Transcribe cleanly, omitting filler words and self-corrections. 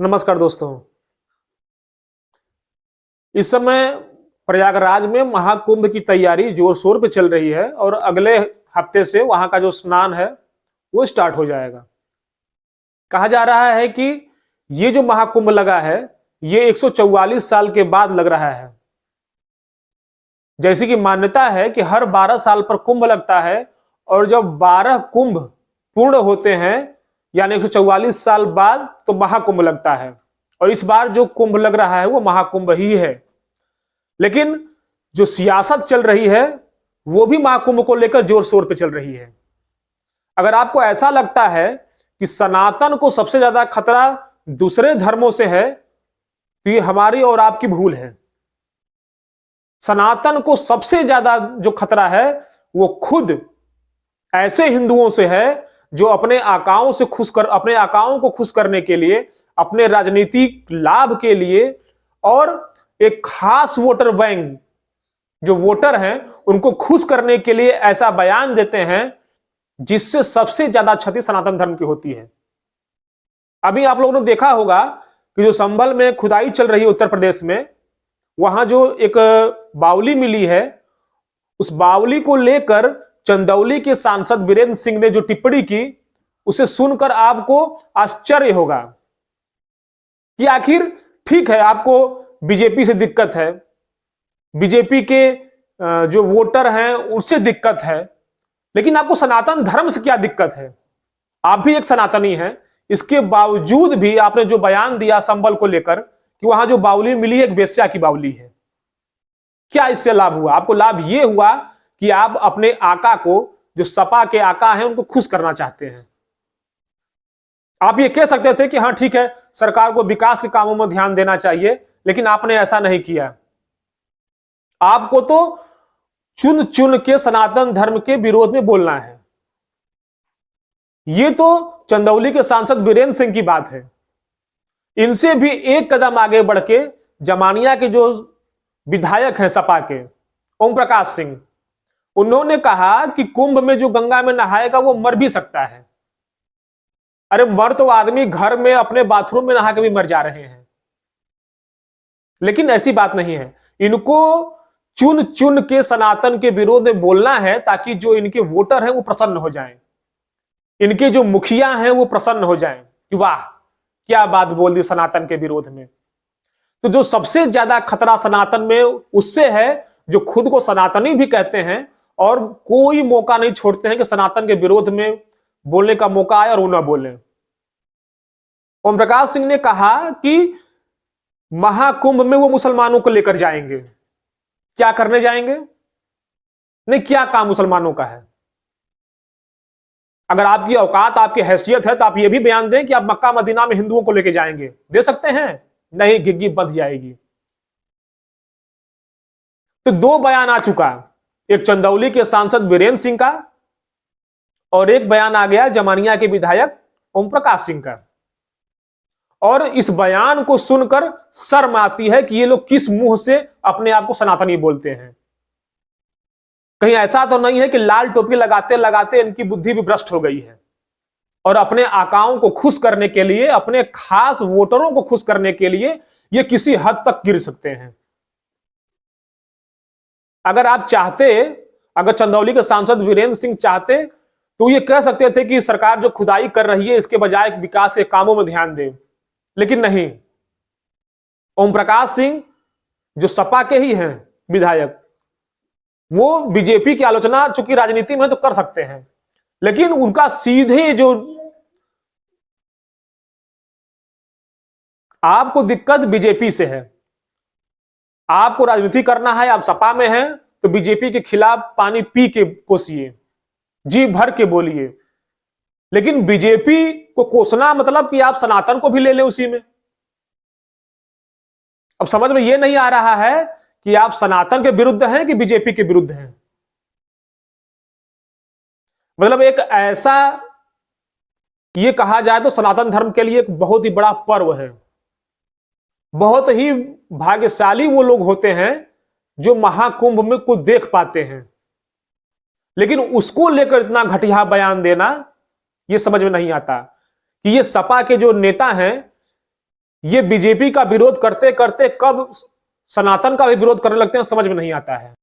नमस्कार दोस्तों। इस समय प्रयागराज में महाकुंभ की तैयारी जोर शोर पे चल रही है और अगले हफ्ते से वहां का जो स्नान है वो स्टार्ट हो जाएगा। कहा जा रहा है कि ये जो महाकुंभ लगा है ये 144 साल के बाद लग रहा है। जैसी कि मान्यता है कि हर 12 साल पर कुंभ लगता है और जब 12 कुंभ पूर्ण होते हैं यानी 144 साल बाद तो महाकुंभ लगता है और इस बार जो कुंभ लग रहा है वो महाकुंभ ही है। लेकिन जो सियासत चल रही है वो भी महाकुंभ को लेकर जोर शोर पे चल रही है। अगर आपको ऐसा लगता है कि सनातन को सबसे ज्यादा खतरा दूसरे धर्मों से है तो ये हमारी और आपकी भूल है। सनातन को सबसे ज्यादा जो खतरा है वो खुद ऐसे हिंदुओं से है जो अपने आकाओं को खुश करने के लिए, अपने राजनीतिक लाभ के लिए और एक खास वोटर बैंक जो वोटर हैं उनको खुश करने के लिए ऐसा बयान देते हैं जिससे सबसे ज्यादा क्षति सनातन धर्म की होती है। अभी आप लोगों ने देखा होगा कि जो संभल में खुदाई चल रही है उत्तर प्रदेश में, वहां जो एक बावली मिली है उस बावली को लेकर चंदौली के सांसद वीरेंद्र सिंह ने जो टिप्पणी की उसे सुनकर आपको आश्चर्य होगा कि आखिर ठीक है आपको बीजेपी से दिक्कत है, बीजेपी के जो वोटर हैं उससे दिक्कत है, लेकिन आपको सनातन धर्म से क्या दिक्कत है? आप भी एक सनातनी हैं, इसके बावजूद भी आपने जो बयान दिया संबल को लेकर कि वहां जो बावली मिली है एक वेश्या की बावली है। क्या इससे लाभ हुआ? आपको लाभ यह हुआ कि आप अपने आका को, जो सपा के आका हैं, उनको खुश करना चाहते हैं। आप ये कह सकते थे कि हाँ ठीक है सरकार को विकास के कामों में ध्यान देना चाहिए, लेकिन आपने ऐसा नहीं किया। आपको तो चुन चुन के सनातन धर्म के विरोध में बोलना है। ये तो चंदौली के सांसद वीरेंद्र सिंह की बात है। इनसे भी एक कदम आगे बढ़ के जमानिया के जो विधायक हैं सपा के, ओम प्रकाश सिंह, उन्होंने कहा कि कुंभ में जो गंगा में नहाएगा वो मर भी सकता है। अरे मर तो आदमी घर में अपने बाथरूम में नहा के भी मर जा रहे हैं, लेकिन ऐसी बात नहीं है। इनको चुन चुन के सनातन के विरोध में बोलना है ताकि जो इनके वोटर हैं वो प्रसन्न हो जाएं, इनके जो मुखिया हैं वो प्रसन्न हो जाएं कि वाह क्या बात बोल दी सनातन के विरोध में। तो जो सबसे ज्यादा खतरा सनातन में उससे है जो खुद को सनातनी भी कहते हैं और कोई मौका नहीं छोड़ते हैं कि सनातन के विरोध में बोलने का मौका आए और वो ना बोले। ओम प्रकाश सिंह ने कहा कि महाकुंभ में वो मुसलमानों को लेकर जाएंगे। क्या करने जाएंगे? नहीं, क्या काम मुसलमानों का है? अगर आपकी औकात, आपकी हैसियत है तो आप ये भी बयान दें कि आप मक्का मदीना में हिंदुओं को लेकर जाएंगे। दे सकते हैं? नहीं, गिग्गी बंध जाएगी। तो दो बयान आ चुका, एक चंदौली के सांसद वीरेंद्र सिंह का और एक बयान आ गया जमानिया के विधायक ओम प्रकाश सिंह का। और इस बयान को सुनकर शर्म आती है कि ये लोग किस मुंह से अपने आप को सनातनी बोलते हैं। कहीं ऐसा तो नहीं है कि लाल टोपी लगाते लगाते इनकी बुद्धि भी भ्रष्ट हो गई है और अपने आकाओं को खुश करने के लिए, अपने खास वोटरों को खुश करने के लिए ये किसी हद तक गिर सकते हैं। अगर आप चाहते, अगर चंदौली के सांसद वीरेंद्र सिंह चाहते तो ये कह सकते थे कि सरकार जो खुदाई कर रही है इसके बजाय विकास के कामों में ध्यान दे, लेकिन नहीं। ओम प्रकाश सिंह जो सपा के ही हैं विधायक, वो बीजेपी की आलोचना चूंकि राजनीति में तो कर सकते हैं, लेकिन उनका सीधे जो आपको दिक्कत बीजेपी से है, आपको राजनीति करना है, आप सपा में हैं तो बीजेपी के खिलाफ पानी पी के कोसिए, जी भर के बोलिए, लेकिन बीजेपी को कोसना मतलब कि आप सनातन को भी ले ले उसी में। अब समझ में यह नहीं आ रहा है कि आप सनातन के विरुद्ध हैं कि बीजेपी के विरुद्ध हैं। मतलब एक ऐसा, ये कहा जाए तो सनातन धर्म के लिए एक बहुत ही बड़ा पर्व है। बहुत ही भाग्यशाली वो लोग होते हैं जो महाकुंभ में कुछ देख पाते हैं, लेकिन उसको लेकर इतना घटिया बयान देना ये समझ में नहीं आता कि ये सपा के जो नेता हैं ये बीजेपी का विरोध करते करते कब सनातन का भी विरोध करने लगते हैं, समझ में नहीं आता है।